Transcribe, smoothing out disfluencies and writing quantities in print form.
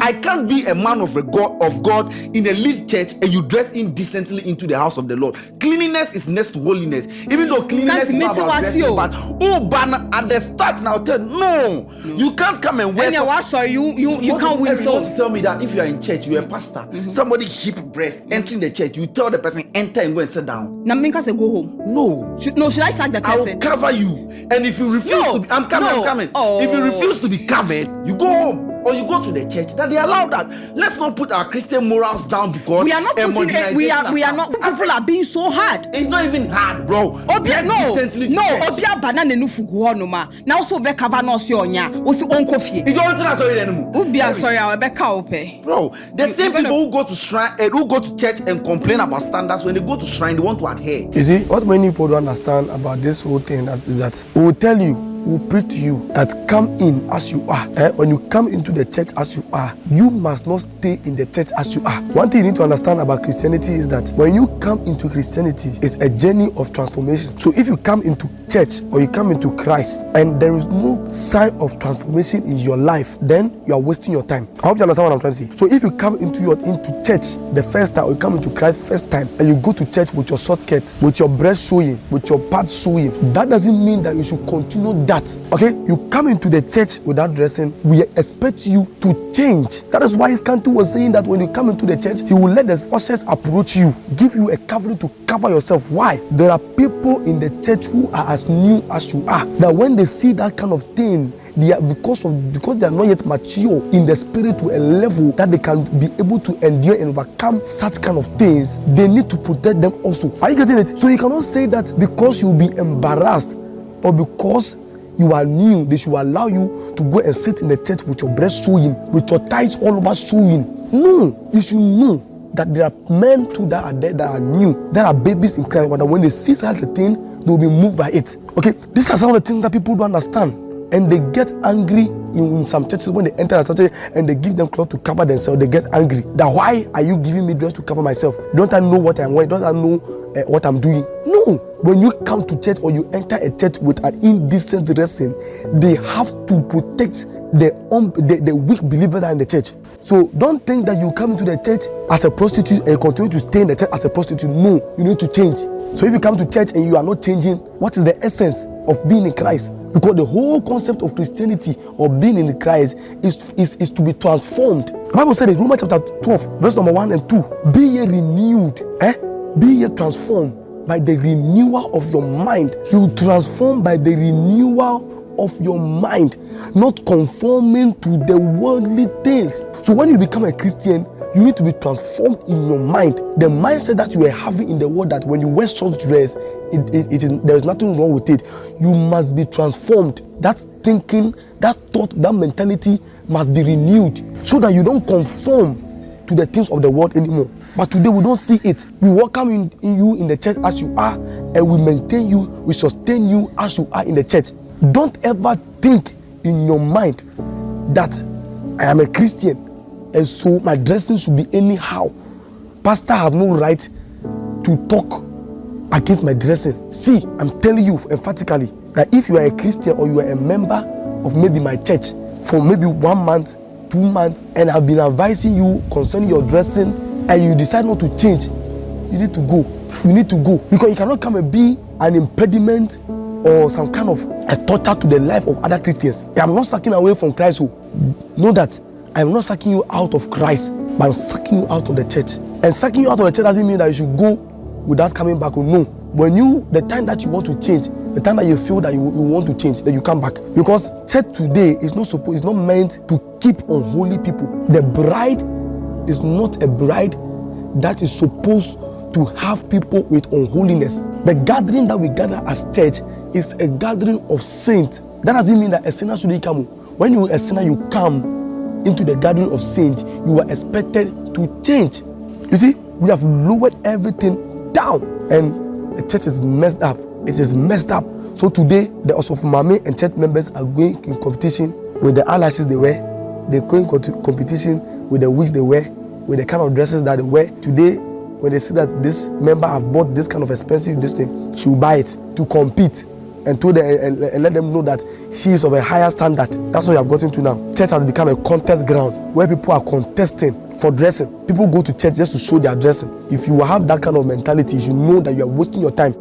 I can't be a man of God in a lead church and you dress indecently into the house of the Lord. Cleanliness is next to holiness. Even though cleanliness is not about dressing, but banner at the start now tell no, you can't come and wear. You can't win souls. Tell me that if you are in church, you're a pastor, somebody hip breast entering the church, you tell the person enter and go and sit down. Now Minka say go home. No. Should I sack the person? I will cover you. And if you refuse to be, I'm coming. Oh. If you refuse to be covered, you go home. Or you go to the church. That they allow that. Let's not put our Christian morals down because we are not putting it. We are not. People are being so hard. It's not even hard, bro. Obia banana no fugu no ma. Now so be cover no si onya. Osi onko fie. You don't tell us sorry anymore. Obia sorry, I be ka ope. Bro, the same people who go to shrine, who go to church and complain about standards, when they go to shrine, they want to adhere. You see, what many people don't understand about this whole thing is that we will tell you, we will preach to you that come in as you are. When you come into the church as you are, you must not stay in the church as you are. One thing you need to understand about Christianity is that when you come into Christianity, it's a journey of transformation. So if you come into church or you come into Christ and there is no sign of transformation in your life, then you are wasting your time. I hope you understand what I'm trying to say. So if you come into church the first time, or you come into Christ first time, and you go to church with your short skirts, with your breast showing, with your parts showing, that doesn't mean that you should continue that. Okay, you come into the church without dressing, we expect you to change. That is why Scanty was saying that when you come into the church, he will let the ushers approach you, give you a covering to cover yourself. Why? There are people in the church who are as new as you are, that when they see that kind of thing, they are because they are not yet mature in the spirit to a level that they can be able to endure and overcome such kind of things. They need to protect them also. Are you getting it? So you cannot say that because you will be embarrassed or because you are new, they should allow you to go and sit in the church with your breast showing, with your thighs all over showing. No, you should know that there are men too that are there that are new, that are babies in Christ, but when they see such a thing, they will be moved by it. Okay, these are some of the things that people don't understand. And they get angry in some churches when they enter a church and they give them clothes to cover themselves. They get angry. That why are you giving me dress to cover myself? Don't I know what I'm wearing? Don't I know what I'm doing? No. When you come to church or you enter a church with an indecent dressing, they have to protect the weak believer that are in the church. So don't think that you come into the church as a prostitute and you continue to stay in the church as a prostitute. No, you need to change. So if you come to church and you are not changing, what is the essence of being in Christ? Because the whole concept of Christianity or being in Christ is to be transformed. The Bible said in Romans chapter 12, verse number 1 and 2, be ye renewed, be ye transformed by the renewal of your mind. You transform by the renewal of your mind, not conforming to the worldly things. So when you become a Christian, you need to be transformed in your mind. The mindset that you are having in the world, that when you wear short dress, there is nothing wrong with it. You must be transformed. That thinking, that thought, that mentality must be renewed so that you don't conform to the things of the world anymore. But today we don't see it. We welcome in you in the church as you are, and we maintain you, we sustain you as you are in the church. Don't ever think in your mind that I am a Christian and so my dressing should be anyhow. Pastor have no right to talk against my dressing. See, I'm telling you emphatically that if you are a Christian or you are a member of maybe my church for maybe 1 month, 2 months, and I've been advising you concerning your dressing, and you decide not to change, you need to go. You need to go, because you cannot come and be an impediment or some kind of a torture to the life of other Christians. I'm not sucking away from Christ. Know that I'm not sucking you out of Christ, but I'm sucking you out of the church. And sucking you out of the church doesn't mean that you should go without coming back. Or no, when the time that you want to change, the time that you feel that you want to change, then you come back. Because church today is not meant to keep unholy people. The bride is not a bride that is supposed to have people with unholiness. The gathering that we gather as church is a gathering of saints. That doesn't mean that a sinner shouldn't come. When you are a sinner, you come into the gathering of saints, you are expected to change. You see, we have lowered everything down, and the church is messed up. It is messed up. So today, the Osofumame and church members are going in competition with the eyelashes they wear. They're going into competition with the wigs they wear, with the kind of dresses that they wear. Today, when they see that this member have bought this kind of expensive this thing, she will buy it to compete. and told them and let them know that she is of a higher standard. That's what you have gotten to now. Church has become a contest ground where people are contesting for dressing. People go to church just to show their dressing. If you have that kind of mentality, you should know that you are wasting your time.